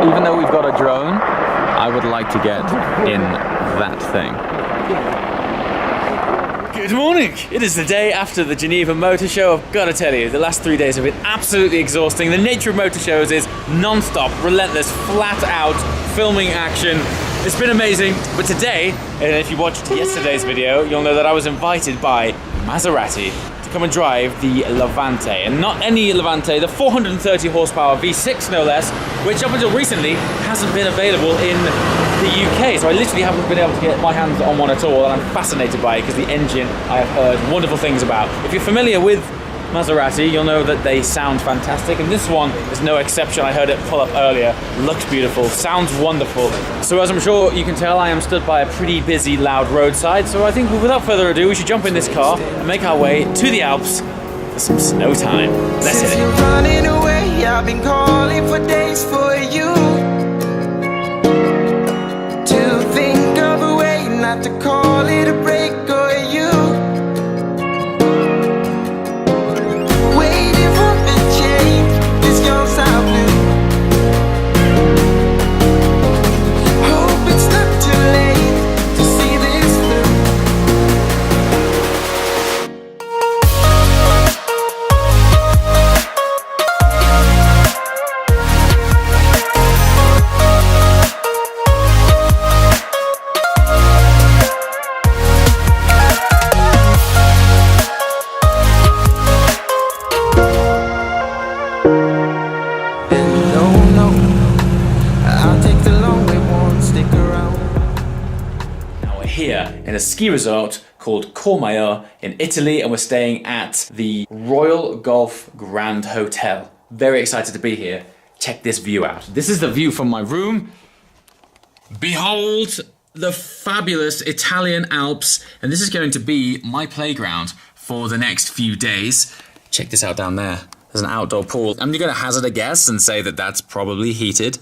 even though we've got a drone, I would like to get in that thing. Good morning! It is the day after the Geneva Motor Show. I've got to tell you, the last 3 days have been absolutely exhausting. The nature of motor shows is non-stop, relentless, flat out filming action. It's been amazing, but today, and if you watched yesterday's video, you'll know that I was invited by Maserati to come and drive the Levante, and not any Levante, the 430 horsepower V6 no less, which up until recently hasn't been available in the UK, so I literally haven't been able to get my hands on one at all, and I'm fascinated by it because the engine I have heard wonderful things about. If you're familiar with Maserati, you'll know that they sound fantastic, and this one is no exception. I heard it pull up earlier, looks beautiful, sounds wonderful. So as I'm sure you can tell, I am stood by a pretty busy, loud roadside, so I think without further ado, we should jump in this car and make our way to the Alps for some snow time. Let's hit it. You're running away, I've been calling for days for you to think of a way not to call it a break or you. Waiting for the change, this goes out blue. Hope it's not too late to see this through. Here in a ski resort called Courmayeur in Italy, and we're staying at the Royal Golf Grand Hotel. Very excited to be here. Check this view out. This is the view from my room. Behold the fabulous Italian Alps, and this is going to be my playground for the next few days. Check this out down there. There's an outdoor pool. I'm going to hazard a guess and say that that's probably heated.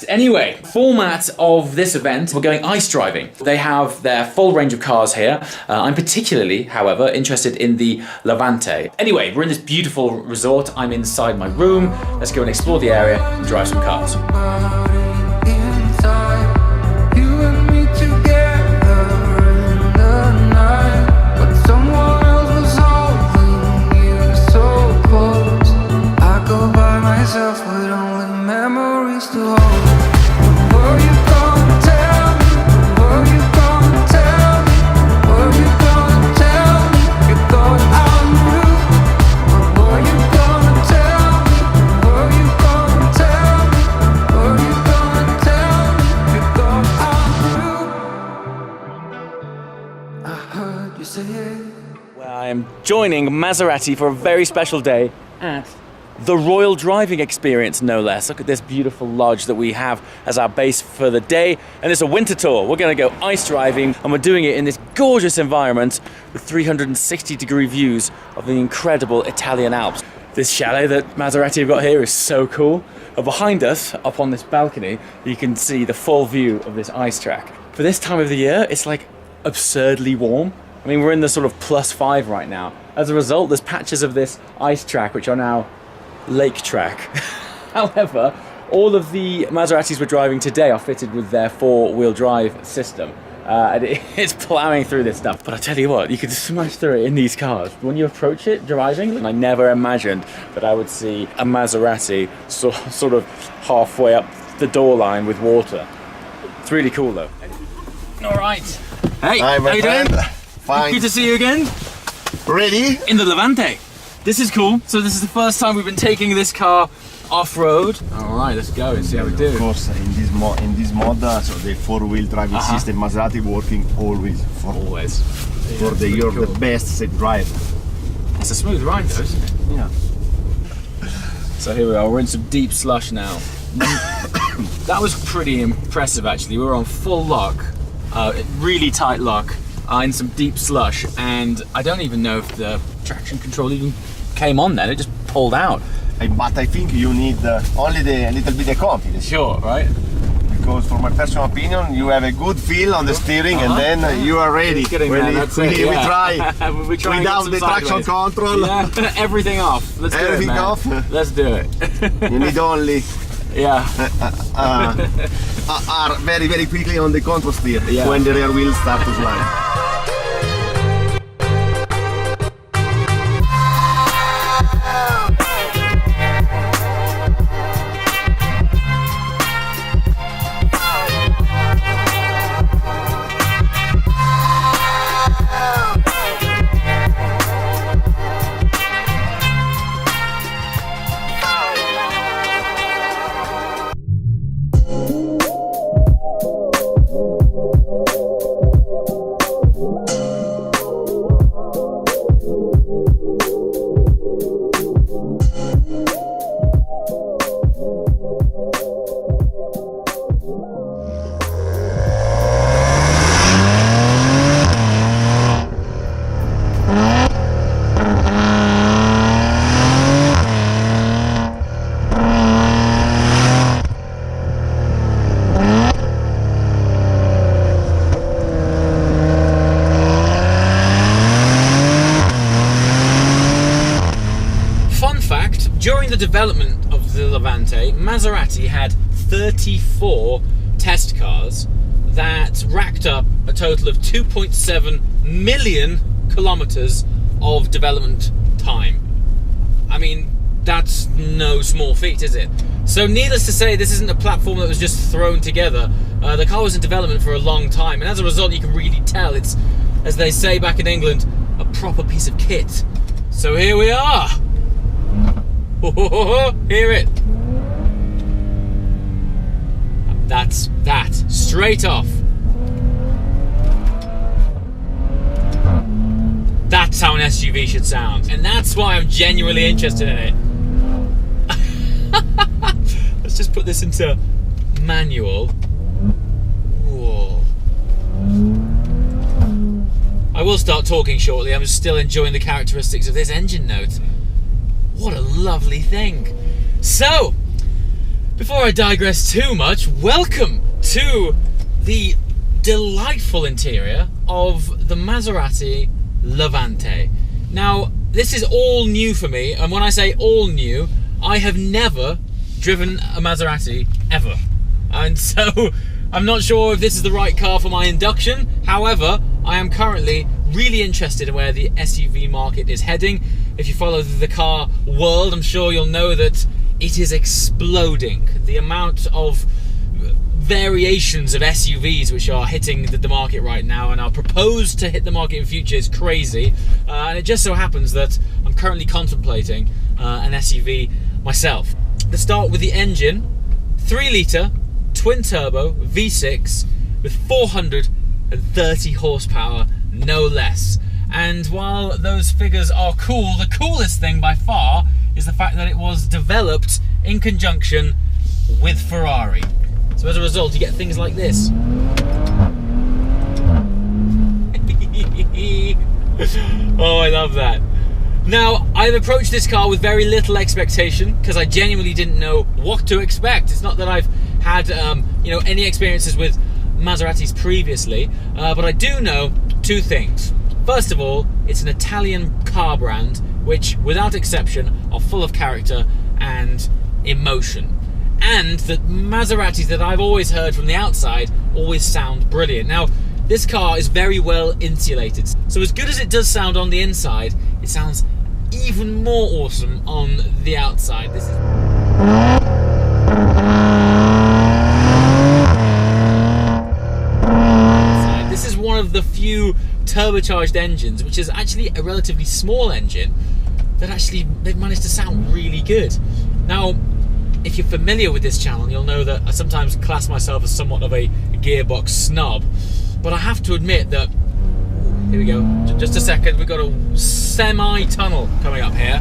Anyway, format of this event, we're going ice driving. They have their full range of cars here. I'm particularly, however, interested in the Levante. Anyway, we're in this beautiful resort. I'm inside my room. Let's go and explore the area and drive some cars. With only memories to hold. Were you gonna tell me? Were you gonna tell me? Were you gonna tell me you're going out on the roof? Were you gonna tell me? Were you gonna tell me? Were you gonna tell me you're going out on the roof? I heard you say it. Well, I am joining Maserati for a very special day at the Royal Driving Experience, no less. Look at this beautiful lodge that we have as our base for the day. And it's a winter tour. We're going to go ice driving, and we're doing it in this gorgeous environment with 360-degree views of the incredible Italian Alps. This chalet that Maserati have got here is so cool. And behind us, up on this balcony, you can see the full view of this ice track. For this time of the year, it's like absurdly warm. I mean, we're in the sort of +5 right now. As a result, there's patches of this ice track which are now lake track. However, all of the Maseratis we're driving today are fitted with their 4-wheel drive system. And it's plowing through this stuff. But I tell you what, you can smash through it in these cars. When you approach it driving, I never imagined that I would see a Maserati sort of halfway up the door line with water. It's really cool though. All right. Hey, hi, how you doing? Fine. Good to see you again. Ready? In the Levante. This is cool. So this is the first time we've been taking this car off-road. All right, let's go and see how we do. Of course, in this mod, so the 4-wheel driving system, Maserati working always for you're cool. The best set drive. It's a smooth ride though, isn't it? Yeah. So here we are, we're in some deep slush now. That was pretty impressive actually. We were on full lock, really tight lock, in some deep slush, and I don't even know if the traction control even came on then, it just pulled out. But I think you need only a little bit of confidence. Sure, right? Because for my personal opinion, you have a good feel on the steering and then you are ready. We try without the traction control. Yeah. Everything off. Let's do it, man. Off. Let's do it. You need only Yeah. are very, very quickly on the control steer Yeah. when the rear wheels start to slide. During the development of the Levante, Maserati had 34 test cars that racked up a total of 2.7 million kilometers of development time. I mean, that's no small feat, is it? So needless to say, this isn't a platform that was just thrown together. The car was in development for a long time, and as a result, you can really tell it's, as they say back in England, a proper piece of kit. So here we are. Hear it. That's that. Straight off. That's how an SUV should sound. And that's why I'm genuinely interested in it. Let's just put this into manual. Whoa. I will start talking shortly. I'm still enjoying the characteristics of this engine note. What a lovely thing. So, before I digress too much, welcome to the delightful interior of the Maserati Levante. Now, this is all new for me, and when I say all new, I have never driven a Maserati ever. And so, I'm not sure if this is the right car for my induction. However, I am currently really interested in where the SUV market is heading. If you follow the car world, I'm sure you'll know that it is exploding. The amount of variations of SUVs which are hitting the market right now and are proposed to hit the market in future is crazy. And it just so happens that I'm currently contemplating an SUV myself. Let's start with the engine. 3-litre, twin-turbo, V6 with 430 horsepower, no less. And while those figures are cool, the coolest thing by far is the fact that it was developed in conjunction with Ferrari. So as a result, you get things like this. Oh, I love that. Now, I've approached this car with very little expectation because I genuinely didn't know what to expect. It's not that I've had any experiences with Maseratis previously, but I do know two things. First of all, it's an Italian car brand which, without exception, are full of character and emotion. And that Maseratis that I've always heard from the outside always sound brilliant. Now, this car is very well insulated. So as good as it does sound on the inside, it sounds even more awesome on the outside. This is one of the few turbocharged engines, which is actually a relatively small engine, that actually they've managed to sound really good. Now, if you're familiar with this channel, you'll know that I sometimes class myself as somewhat of a gearbox snob, but I have to admit that, here we go, just a second, we've got a semi-tunnel coming up here.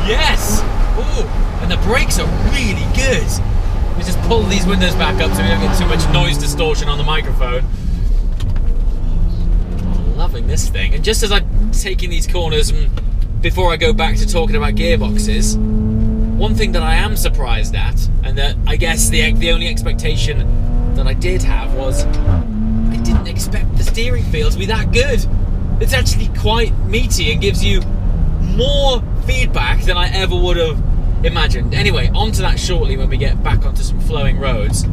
Yes! Ooh, and the brakes are really good. Let me just pull these windows back up so we don't get too much noise distortion on the microphone. Loving this thing. And just as I'm taking these corners, and before I go back to talking about gearboxes, one thing that I am surprised at, and that I guess the only expectation that I did have was, I didn't didn't expect the steering feel to be that good. It's actually quite meaty and gives you more feedback than I ever would have imagined. Anyway, onto that shortly when we get back onto some flowing roads.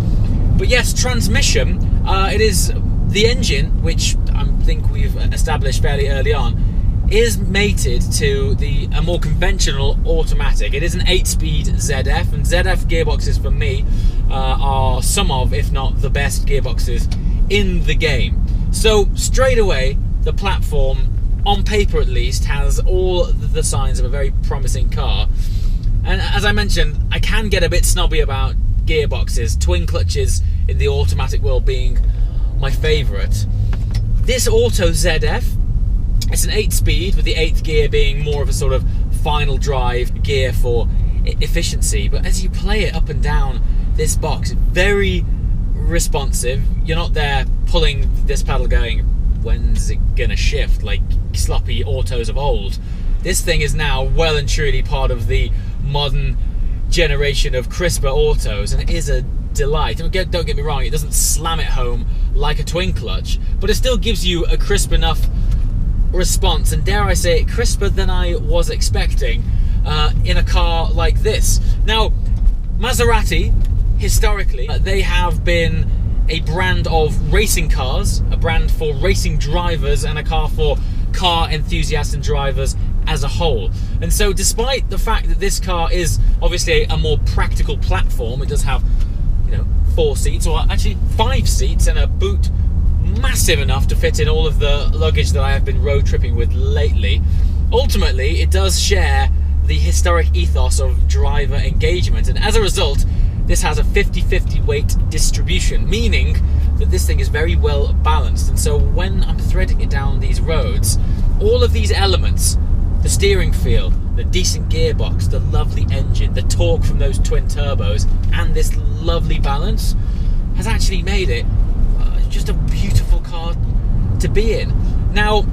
But yes, transmission, it is the engine, which I think we've established fairly early on, is mated to a more conventional automatic. It is an 8-speed ZF, and ZF gearboxes for me are some of, if not the best gearboxes in the game. So straight away, the platform, on paper at least, has all the signs of a very promising car. And as I mentioned, I can get a bit snobby about gearboxes, twin clutches in the automatic world being my favourite. This Auto ZF, it's an 8-speed, with the 8th gear being more of a sort of final drive gear for efficiency. But as you play it up and down this box, very responsive. You're not there pulling this pedal going, when's it gonna shift, like sloppy autos of old. This thing is now well and truly part of the modern generation of crisper autos, and it is a delight. Don't get me wrong, it doesn't slam it home like a twin clutch, but it still gives you a crisp enough response, and dare I say it, crisper than I was expecting in a car like this. Now, Maserati, historically, they have been a brand of racing cars, a brand for racing drivers, and a car for car enthusiasts and drivers as a whole. And so despite the fact that this car is obviously a more practical platform, it does have, 4 seats, or actually 5 seats, and a boot massive enough to fit in all of the luggage that I have been road tripping with lately. Ultimately, it does share the historic ethos of driver engagement, and as a result, this has a 50-50 weight distribution, meaning that this thing is very well balanced. And so when I'm threading it down these roads, all of these elements, the steering feel, the decent gearbox, the lovely engine, the torque from those twin turbos, and this lovely balance, has actually made it just a beautiful car to be in. Now,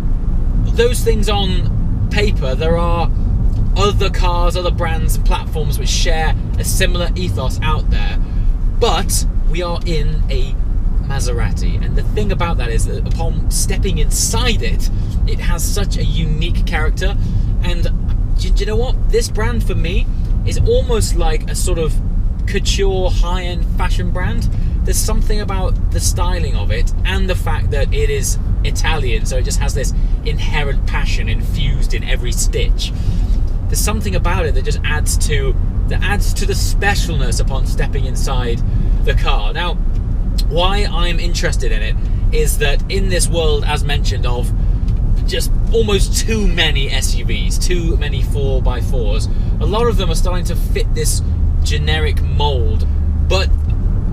those things on paper, there are other cars, other brands and platforms which share a similar ethos out there, but we are in a Maserati, and the thing about that is that upon stepping inside it, it has such a unique character. And do you know what? This brand for me is almost like a sort of couture, high-end fashion brand. There's something about the styling of it and the fact that it is Italian, so it just has this inherent passion infused in every stitch. There's something about it that just adds to the specialness upon stepping inside the car. Now, why I'm interested in it is that in this world, as mentioned, of just almost too many SUVs, too many 4x4s, a lot of them are starting to fit this generic mold, but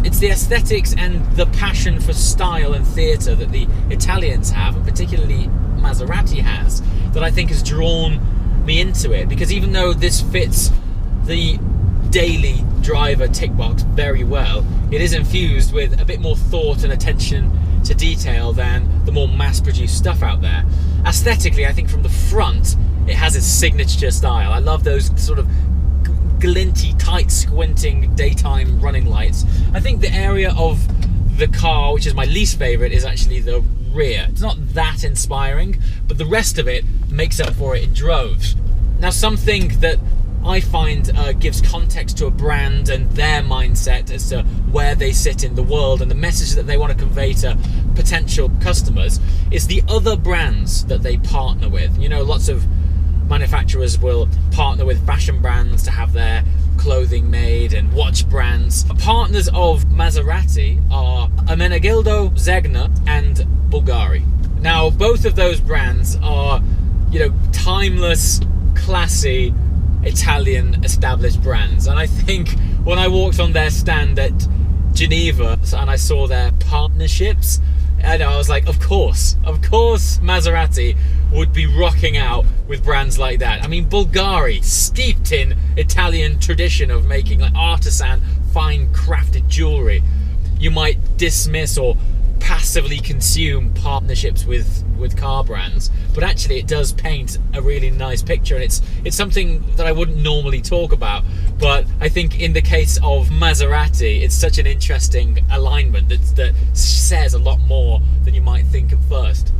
it's the aesthetics and the passion for style and theatre that the Italians have, and particularly Maserati has, that I think has drawn me into it. Because even though this fits the daily driver tick box very well, it is infused with a bit more thought and attention to detail than the more mass-produced stuff out there. Aesthetically, I think from the front, it has its signature style. I love those sort of glinty, tight, squinting daytime running lights. I think the area of the car, which is my least favourite, is actually the rear. It's not that inspiring, but the rest of it makes up for it in droves. Now, something that I find gives context to a brand and their mindset as to where they sit in the world and the message that they want to convey to potential customers is the other brands that they partner with. Lots of manufacturers will partner with fashion brands to have their clothing made, and watch brands. Partners of Maserati are Ermenegildo Zegna and Bulgari. Now, both of those brands are, timeless, classy, Italian established brands, and I think when I walked on their stand at Geneva and I saw their partnerships, I was like, of course Maserati would be rocking out with brands like that. I mean, Bulgari, steeped in Italian tradition of making like artisan, fine crafted jewelry. You might dismiss or passively consume partnerships with car brands, but actually it does paint a really nice picture, and it's something that I wouldn't normally talk about. But I think in the case of Maserati, it's such an interesting alignment that says a lot more than you might think at first.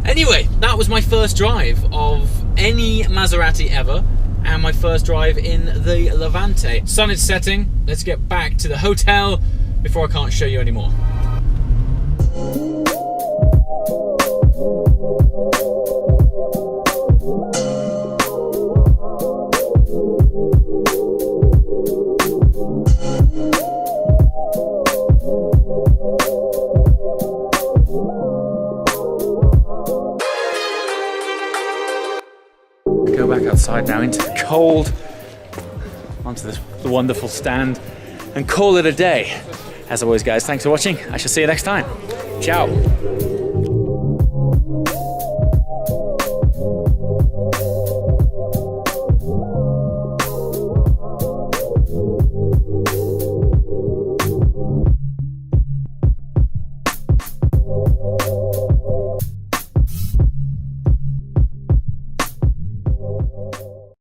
Anyway, that was my first drive of any Maserati ever, and my first drive in the Levante. Sun is setting. Let's get back to the hotel before I can't show you anymore. Go back outside now into the cold, onto the wonderful stand, and call it a day. As always, guys, thanks for watching. I shall see you next time. Ciao.